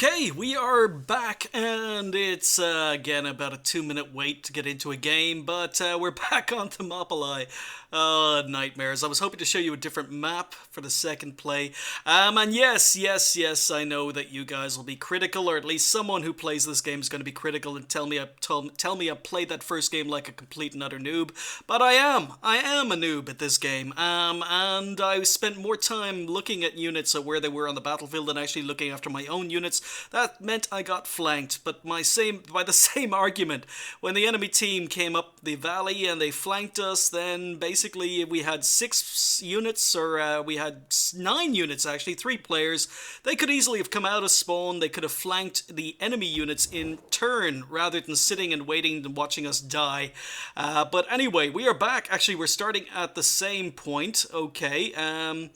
Okay, we are back, and it's again about a 2-minute wait to get into a game, but we're back on Thermopylae. Nightmares. I was hoping to show you a different map for the second play. And yes, I know that you guys will be critical, or at least someone who plays this game is going to be critical and tell me I played that first game like a complete and utter noob. But I am a noob at this game. And I spent more time looking at units at where they were on the battlefield than actually looking after my own units. That meant I got flanked, but by the same argument, when the enemy team came up the valley and they flanked us, then basically we had 6 units, or we had 9 units actually, 3 players. They could easily have come out of spawn, they could have flanked the enemy units in turn, rather than sitting and waiting and watching us die. But anyway, we are back. Actually, we're starting at the same point, okay.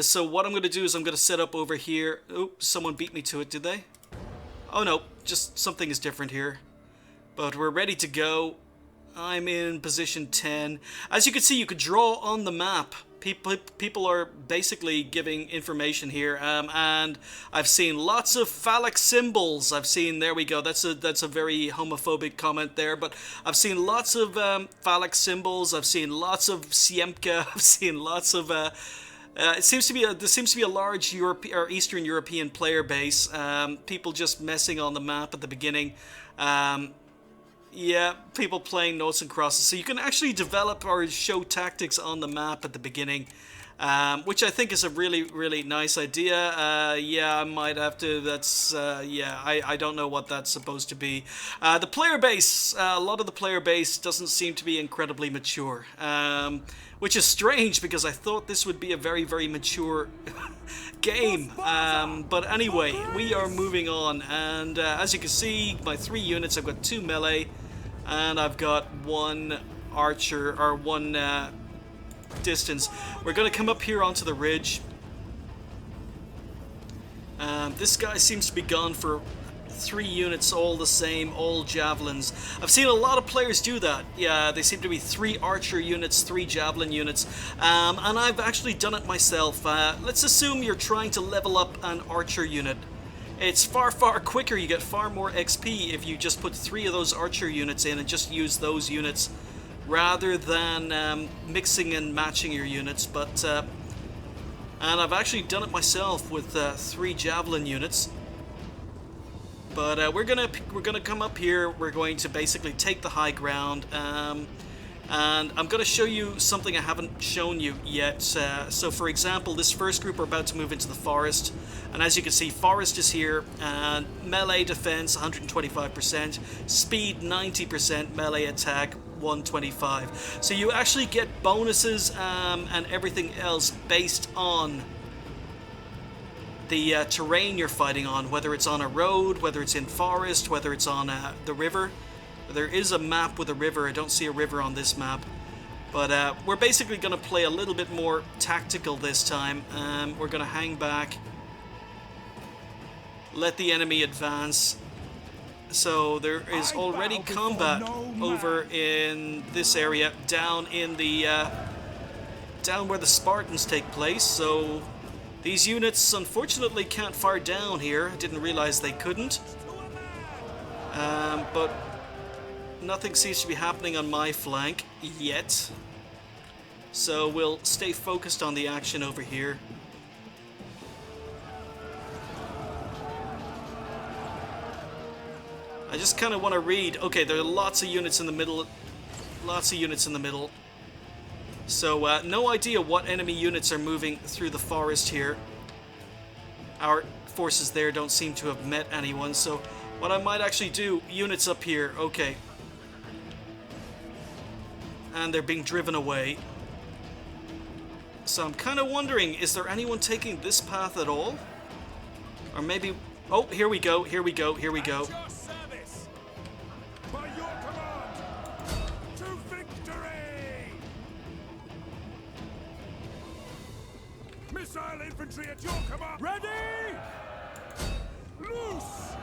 So what I'm going to do is I'm going to set up over here. Oops, someone beat me to it, did they? Oh no, just something is different here. But we're ready to go. I'm in position 10. As you can see, you could draw on the map. People are basically giving information here, and I've seen lots of phallic symbols. I've seen, there we go, that's a very homophobic comment there, but I've seen lots of phallic symbols. I've seen lots of Siemka. I've seen lots of there seems to be a large Eastern European player base. People just messing on the map at the beginning. Yeah, people playing noughts and crosses. So you can actually develop or show tactics on the map at the beginning, which I think is a really nice idea. Yeah, I might have to. Yeah, I don't know what that's supposed to be. The player base, a lot of the player base doesn't seem to be incredibly mature. Which is strange, because I thought this would be a very mature game. But anyway, we are moving on, and as you can see, my 3 units, I've got 2 melee, and I've got 1 archer, or 1 distance. We're going to come up here onto the ridge. This guy seems to be gone for 3 units, all the same, all javelins. I've seen a lot of players do that. Yeah, they seem to be 3 archer units, 3 javelin units, and I've actually done it myself. Let's assume you're trying to level up an archer unit. It's far quicker. You get far more XP if you just put 3 of those archer units in and just use those units, rather than mixing and matching your units. But and I've actually done it myself with 3 javelin units. But we're gonna come up here. We're going to basically take the high ground, and I'm gonna show you something I haven't shown you yet. So, for example, this first group are about to move into the forest, and as you can see, forest is here, and melee defense 125%, speed 90%, melee attack 125. So you actually get bonuses and everything else based on the terrain you're fighting on, whether it's on a road, whether it's in forest, whether it's on the river. There is a map with a river. I don't see a river on this map. But we're basically going to play a little bit more tactical this time. We're going to hang back, let the enemy advance. So there is already combat over in this area, down in the down where the Spartans take place. So these units unfortunately can't fire down here. I didn't realize they couldn't. But nothing seems to be happening on my flank yet. So we'll stay focused on the action over here. I just kind of want to read. Okay, there are lots of units in the middle. Lots of units in the middle. So, no idea what enemy units are moving through the forest here. Our forces there don't seem to have met anyone, so what I might actually do, units up here, okay. And they're being driven away. So I'm kind of wondering, is there anyone taking this path at all? Or maybe... Oh, here we go, here we go, here we go. Missile infantry at your command. Ready? Loose.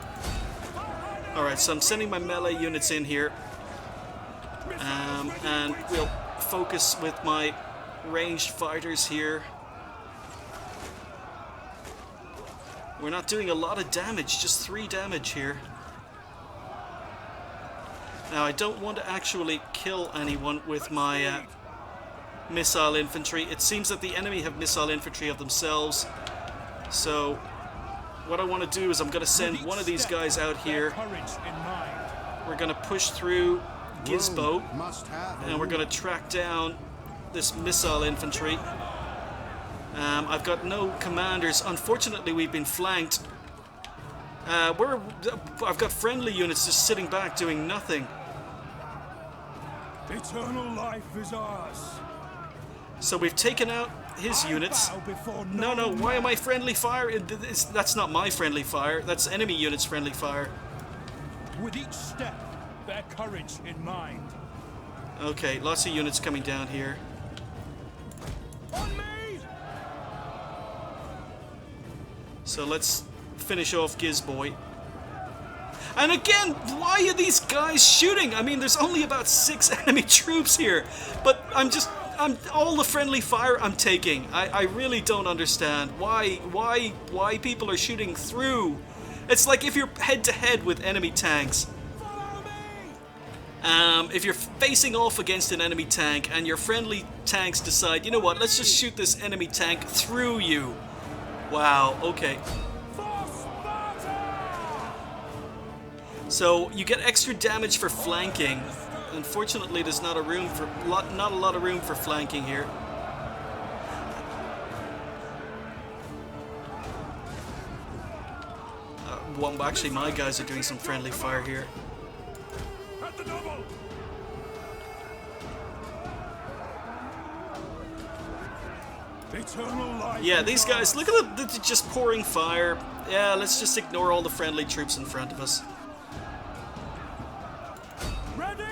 Alright, so I'm sending my melee units in here. And we'll focus with my ranged fighters here. We're not doing a lot of damage, just 3 damage here. Now, I don't want to actually kill anyone with my missile infantry. It seems that the enemy have missile infantry of themselves. So, what I want to do is I'm going to send one of these guys out here. We're going to push through Gizbo, and we're going to track down this missile infantry. I've got no commanders. Unfortunately, we've been flanked. I've got friendly units just sitting back doing nothing. Eternal life is ours. So we've taken out his units. No, why am I friendly fire? That's not my friendly fire. That's enemy units' friendly fire. With each step, bear courage in mind. Okay, lots of units coming down here. On me! So let's finish off Gizboy. And again, why are these guys shooting? I mean, there's only about 6 enemy troops here. But I'm all the friendly fire I'm taking. I really don't understand why people are shooting through. It's like if you're head to head with enemy tanks. If you're facing off against an enemy tank and your friendly tanks decide, you know what, let's just shoot this enemy tank through you. Wow, okay. So you get extra damage for flanking. Unfortunately, there's not a lot of room for flanking here. Well, actually, my guys are doing some friendly fire here. At the double. Eternal life. Yeah, these guys, look at them, they're just pouring fire. Yeah, let's just ignore all the friendly troops in front of us. Ready?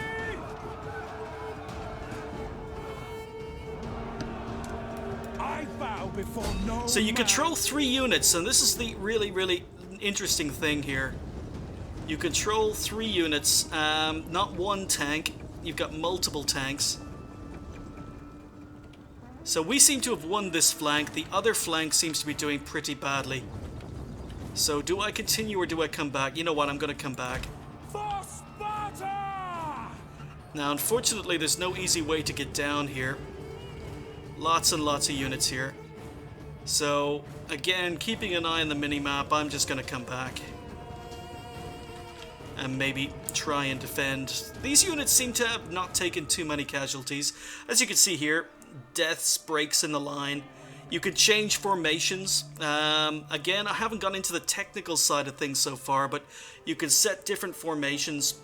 I bow before no So you man. control 3 units, and this is the really interesting thing here. You control 3 units, not one tank. You've got multiple tanks. So we seem to have won this flank. The other flank seems to be doing pretty badly. So do I continue or do I come back? You know what, I'm going to come back. For Sparta! Now, unfortunately, there's no easy way to get down here. Lots and lots of units here. So, again, keeping an eye on the mini-map, I'm just going to come back. And maybe try and defend. These units seem to have not taken too many casualties. As you can see here, deaths, breaks in the line. You can change formations. Again, I haven't gone into the technical side of things so far, but you can set different formations.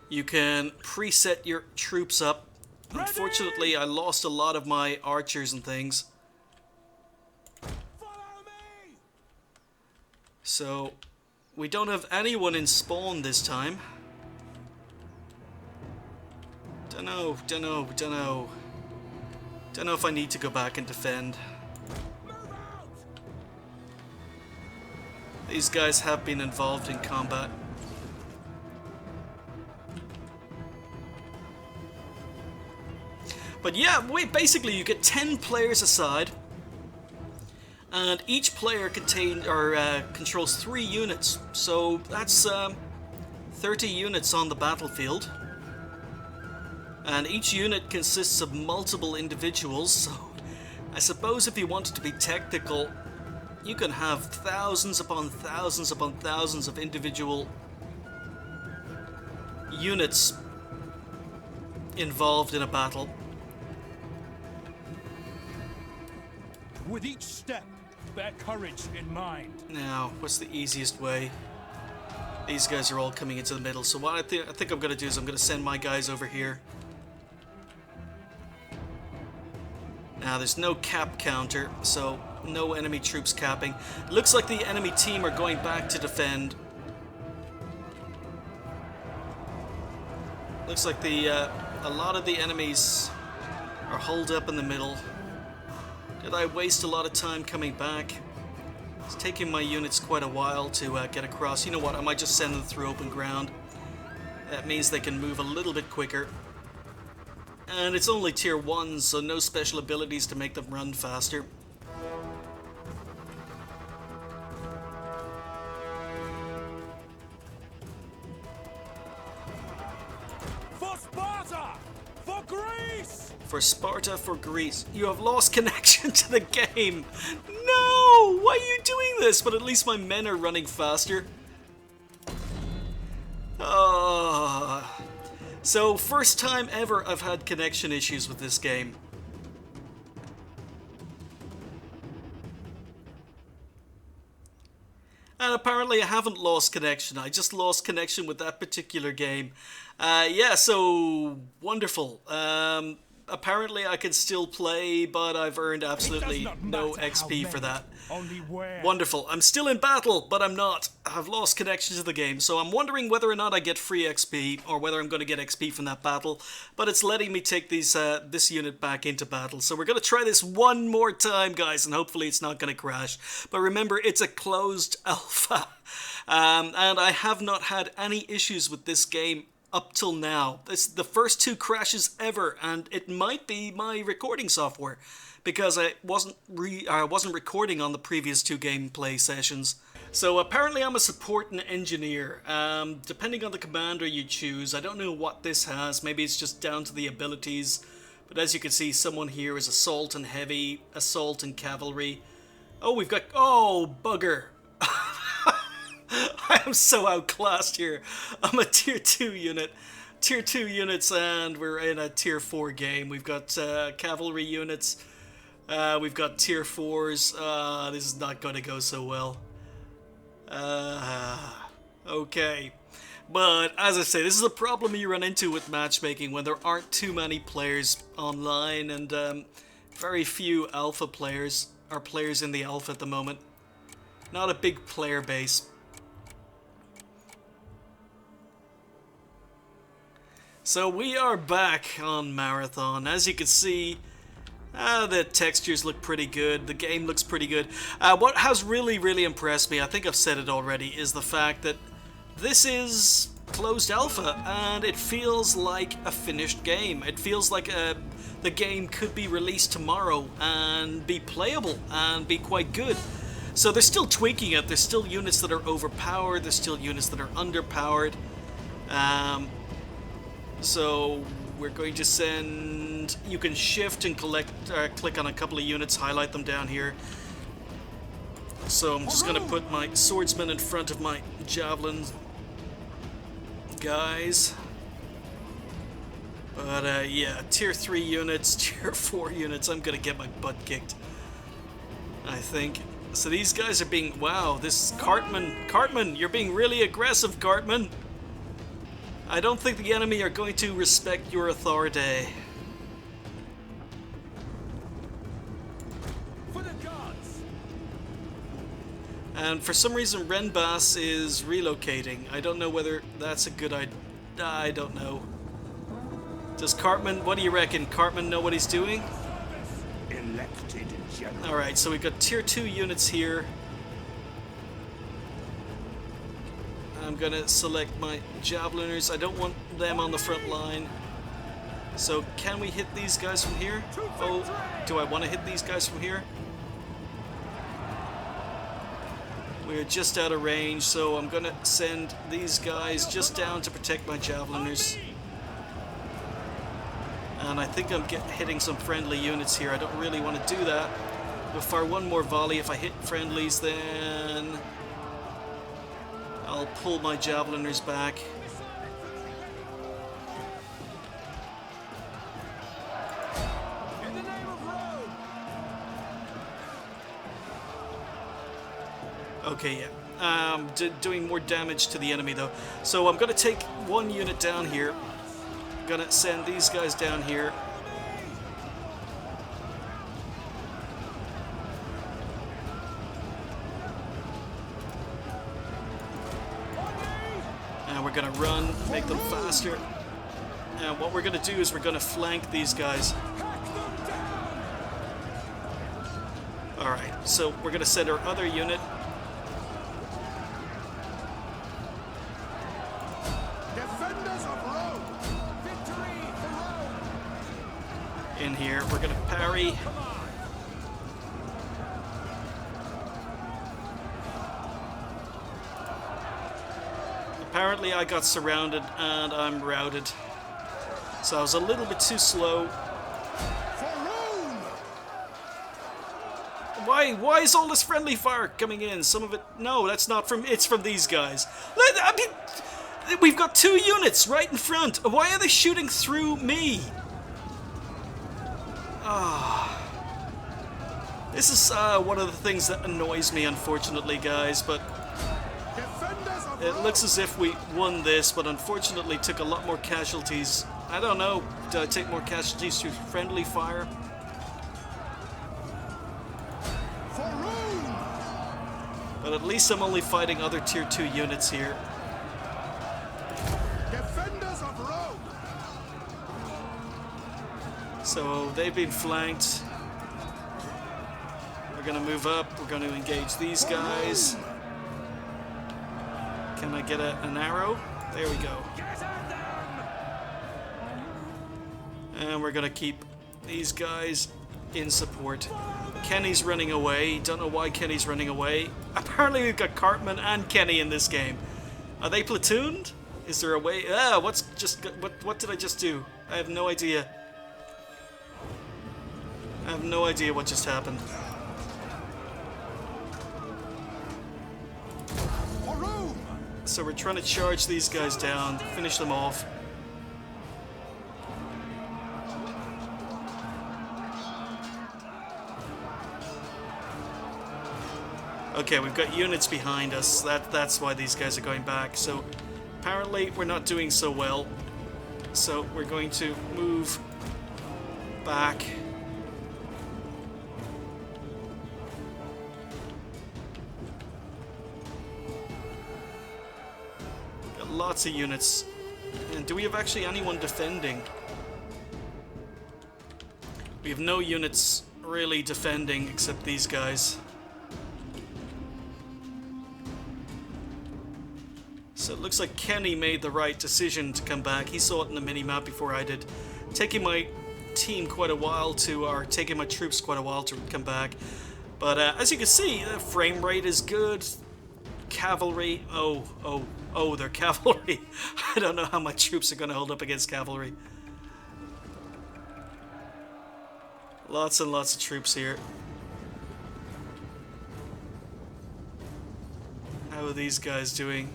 You can preset your troops up. Unfortunately, I lost a lot of my archers and things. Follow me! So, we don't have anyone in spawn this time. Dunno if I need to go back and defend. Move out! These guys have been involved in combat. But yeah, basically you get 10 players aside, and each player controls 3 units. So that's 30 units on the battlefield. And each unit consists of multiple individuals, so I suppose if you wanted to be technical, you can have thousands upon thousands upon thousands of individual units involved in a battle. With each step, bear courage in mind. Now, what's the easiest way? These guys are all coming into the middle, so what I think I'm going to do is I'm going to send my guys over here. Now, there's no cap counter, so no enemy troops capping. It looks like the enemy team are going back to defend. Looks like a lot of the enemies are holed up in the middle. Did I waste a lot of time coming back? It's taking my units quite a while to get across. You know what, I might just send them through open ground. That means they can move a little bit quicker. And it's only tier 1, so no special abilities to make them run faster. For Sparta, for Greece. You have lost connection to the game. No! Why are you doing this? But at least my men are running faster. So, first time ever I've had connection issues with this game. And apparently I haven't lost connection. I just lost connection with that particular game. Yeah, so wonderful. Apparently I can still play, but I've earned absolutely no XP for that. Wonderful. I'm still in battle, but I'm not. I've lost connection to the game, so I'm wondering whether or not I get free XP, or whether I'm going to get XP from that battle. But it's letting me take these this unit back into battle. So we're going to try this one more time, guys, and hopefully it's not going to crash. But remember, it's a closed alpha. And I have not had any issues with this game up till now. It's the first 2 crashes ever, and it might be my recording software, because I wasn't recording on the previous 2 gameplay sessions. So apparently I'm a support and engineer. Depending on the commander you choose, I don't know what this has. Maybe it's just down to the abilities. But as you can see, someone here is assault and heavy, assault and cavalry. Oh, we've got... Oh, bugger. I am so outclassed here. I'm a tier 2 unit. Tier 2 units, and we're in a tier 4 game. We've got cavalry units. We've got tier 4s. This is not going to go so well. Okay. But, as I say, this is a problem you run into with matchmaking when there aren't too many players online, and very few alpha players are players in the alpha at the moment. Not a big player base. So we are back on Marathon. As you can see, the textures look pretty good. The game looks pretty good. What has really impressed me, I think I've said it already, is the fact that this is closed alpha and it feels like a finished game. It feels like the game could be released tomorrow and be playable and be quite good. So they're still tweaking it. There's still units that are overpowered. There's still units that are underpowered. So we're going to send... You can shift and click on a couple of units, highlight them down here. So I'm just going to put my swordsman in front of my javelin guys. But yeah, tier 3 units, tier 4 units, I'm going to get my butt kicked, I think. So these guys are being... Wow, this Cartman, you're being really aggressive, Cartman. I don't think the enemy are going to respect your authority. For the gods. And for some reason, Renbas is relocating. I don't know whether that's a good idea. I don't know. Does Cartman... What do you reckon? Cartman know what he's doing? Elected general. Alright, so we've got tier 2 units here. I'm gonna select my javeliners. I don't want them on the front line. So can we hit these guys from here? Oh, do I want to hit these guys from here? We're just out of range, so I'm gonna send these guys just down to protect my javeliners. And I think I'm hitting some friendly units here. I don't really want to do that. We'll fire one more volley. If I hit friendlies, then I'll pull my javeliners back. In the name of Rome. Okay, yeah. Doing more damage to the enemy though. So I'm gonna take one unit down here. Gonna send these guys down here. And we're gonna run, make them faster. And what we're gonna do is we're gonna flank these guys. Alright, so we're gonna send our other unit. Defenders of Rome. Victory for Rome. In here, we're gonna parry. Apparently I got surrounded and I'm routed. So I was a little bit too slow. Why is all this friendly fire coming in? Some of it... No, that's not from... It's from these guys. I mean, we've got 2 units right in front. Why are they shooting through me? This is one of the things that annoys me, unfortunately, guys, but it looks as if we won this, but unfortunately took a lot more casualties. I don't know, did I take more casualties through friendly fire? But at least I'm only fighting other tier 2 units here. Defenders of Rome. So they've been flanked. We're gonna move up, we're gonna engage these guys. Can I get an arrow? There we go. And we're gonna keep these guys in support. Kenny's running away. Don't know why Kenny's running away. Apparently we've got Cartman and Kenny in this game. Are they platooned? Is there a way? What did I just do? I have no idea. I have no idea what just happened. So we're trying to charge these guys down, finish them off. Okay, we've got units behind us. That's why these guys are going back. So apparently we're not doing so well. So we're going to move back. Got lots of units. And do we have actually anyone defending? We have no units really defending except these guys. So it looks like Kenny made the right decision to come back. He saw it in the mini-map before I did. Taking my team quite a while to, or taking my troops quite a while to come back. But as you can see, the frame rate is good. Cavalry, they're cavalry. I don't know how my troops are going to hold up against cavalry. Lots and lots of troops here. How are these guys doing?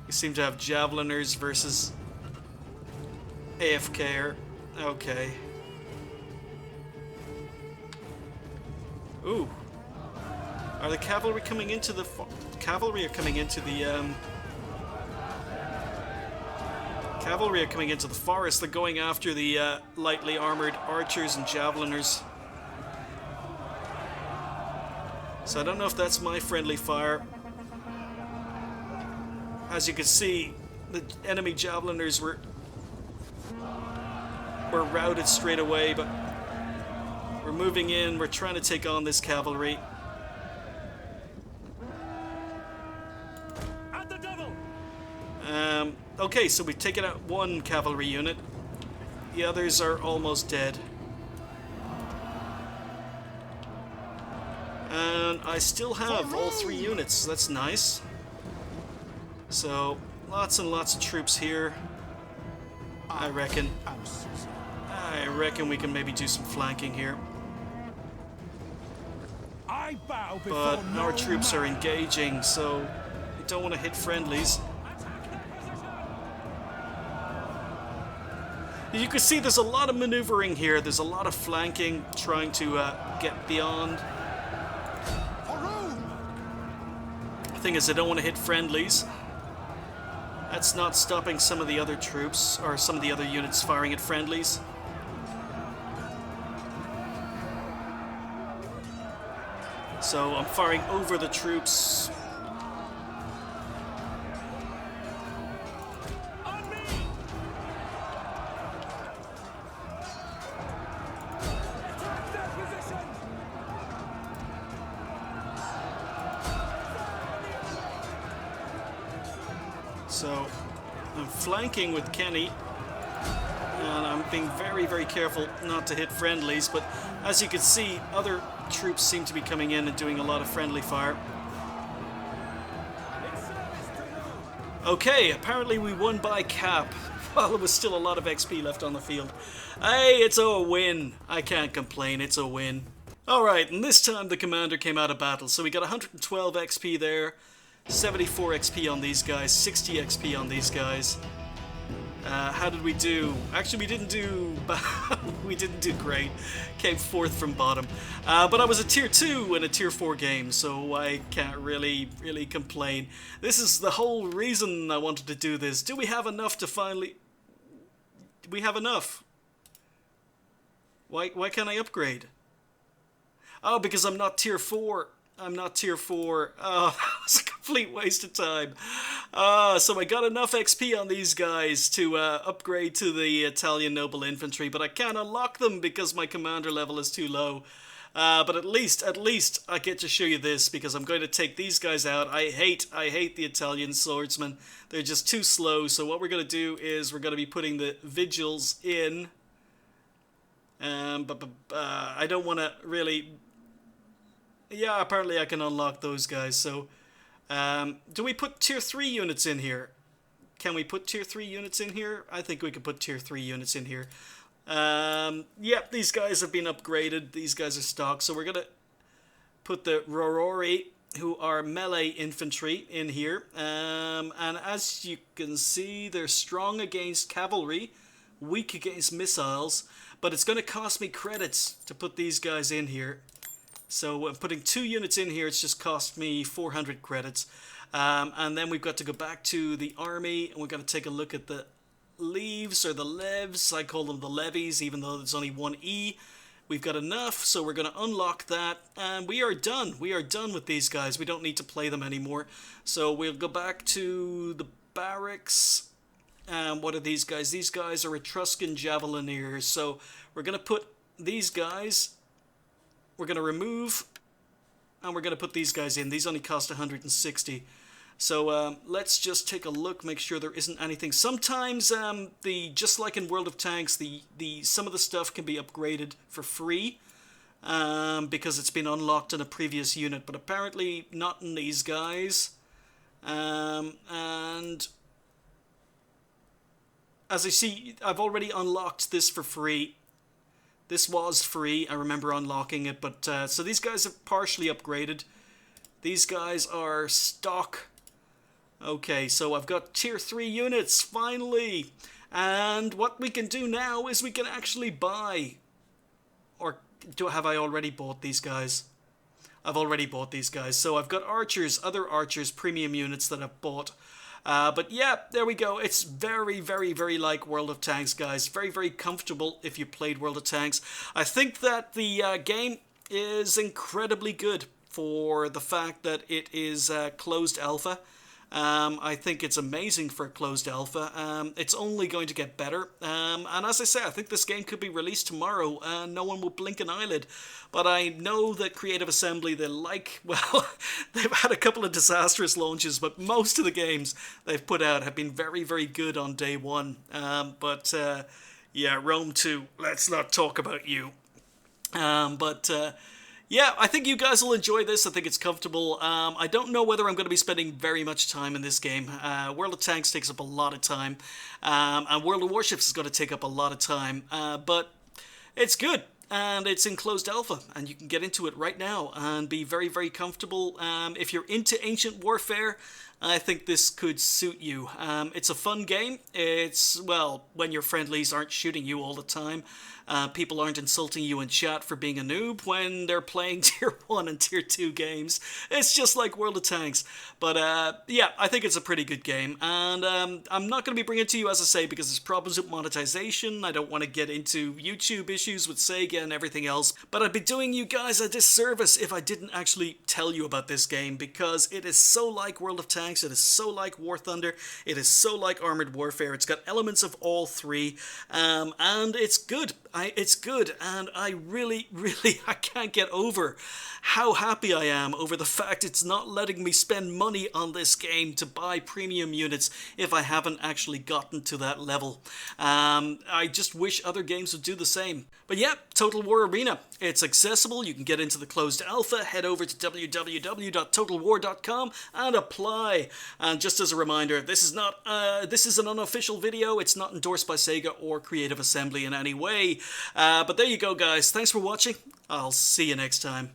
We seem to have javeliners versus AFK. Okay. Ooh. Are the cavalry coming into the cavalry are coming into the cavalry are coming into the forest? They're going after the lightly armored archers and javeliners. So I don't know if that's my friendly fire. As you can see, the enemy javeliners were routed straight away, but we're moving in, we're trying to take on this cavalry. At the devil. Okay, so we've taken out one cavalry unit. The others are almost dead. And I still have all 3 units, that's nice. So, lots and lots of troops here. I reckon we can maybe do some flanking here. I bow before But our troops are engaging, so we don't want to hit friendlies. You can see there's a lot of maneuvering here. There's a lot of flanking, trying to get beyond. The thing is, I don't want to hit friendlies. That's not stopping some of the other troops, or some of the other units firing at friendlies. So I'm firing over the troops. On me. Attack their position. So I'm flanking with Kenny, and I'm being very, very careful not to hit friendlies, but as you can see, other troops seem to be coming in and doing a lot of friendly fire. Okay, apparently we won by cap, while there was still a lot of XP left on the field. Hey, it's a win. I can't complain, it's a win. Alright, and this time the commander came out of battle. So we got 112 XP there, 74 XP on these guys, 60 XP on these guys. How did we do? Actually, we didn't do we didn't do great. Came fourth from bottom. But I was a tier 2 in a tier 4 game, so I can't really complain. This is the whole reason I wanted to do this. Do we have enough to finally... Do we have enough? Why can't I upgrade? Oh, because I'm not tier 4. I'm not tier 4. Oh, that was a complete waste of time. So I got enough XP on these guys to upgrade to the Italian Noble Infantry, but I can't unlock them because my commander level is too low. But at least I get to show you this because I'm going to take these guys out. I hate the Italian swordsmen. They're just too slow. So what we're going to do is we're going to be putting the vigils in. But I don't want to really... Yeah, apparently I can unlock those guys, so... do we put tier 3 units in here? Can we put tier 3 units in here? I think we could put tier 3 units in here. Yep, these guys have been upgraded. These guys are stock, so we're going to put the Rorori, who are melee infantry, in here. And as you can see, they're strong against cavalry, weak against missiles, but it's going to cost me credits to put these guys in here. So I'm putting 2 units in here, it's just cost me 400 credits. And then we've got to go back to the army, and we're going to take a look at the leaves, or the levs. I call them the levies, even though there's only one E. We've got enough, so we're going to unlock that, and we are done. We are done with these guys. We don't need to play them anymore. So we'll go back to the barracks. What are these guys? These guys are Etruscan Javelineers. So we're going to put these guys... We're going to remove, and we're going to put these guys in. These only cost 160. So let's just take a look, make sure there isn't anything. Sometimes, just like in World of Tanks, some of the stuff can be upgraded for free because it's been unlocked in a previous unit, but apparently not in these guys. And as I see, I've already unlocked this for free. This was free, I remember unlocking it, but so these guys are partially upgraded. These guys are stock. Okay, so I've got tier 3 units, finally! And what we can do now is we can actually buy. Or have I already bought these guys? I've already bought these guys. So I've got archers, other archers, premium units that I've bought. But yeah, there we go. It's very, very, very like World of Tanks, guys. Very, very comfortable if you played World of Tanks. I think that the game is incredibly good for the fact that it is closed alpha. I think it's amazing for a closed alpha. It's only going to get better. And as I say, I think this game could be released tomorrow and no one will blink an eyelid. But I know that Creative Assembly, well, they've had a couple of disastrous launches, but most of the games they've put out have been very, very good on day one. Yeah, Rome 2, let's not talk about you. Yeah, I think you guys will enjoy this. I think it's comfortable. I don't know whether I'm going to be spending very much time in this game. World of Tanks takes up a lot of time, and World of Warships is going to take up a lot of time, but it's good. And it's in closed alpha, and you can get into it right now and be very, very comfortable. If you're into Ancient Warfare, I think this could suit you. It's a fun game. It's, well, when your friendlies aren't shooting you all the time. People aren't insulting you in chat for being a noob when they're playing Tier 1 and Tier 2 games. It's just like World of Tanks. But yeah, I think it's a pretty good game. And I'm not going to be bringing it to you, as I say, because there's problems with monetization. I don't want to get into YouTube issues with Sega and everything else. But I'd be doing you guys a disservice if I didn't actually tell you about this game, because it is so like World of Tanks, it is so like War Thunder, it is so like Armored Warfare. It's got elements of all three, and it's good. It's good, and I really, I can't get over how happy I am over the fact it's not letting me spend money on this game to buy premium units if I haven't actually gotten to that level. I just wish other games would do the same. But yeah, Total War Arena. It's accessible. You can get into the closed alpha. Head over to www.totalwar.com and apply. play. And just as a reminder, this is an unofficial video. It's not endorsed by Sega or Creative Assembly in any way. But there you go, guys. Thanks for watching. I'll see you next time.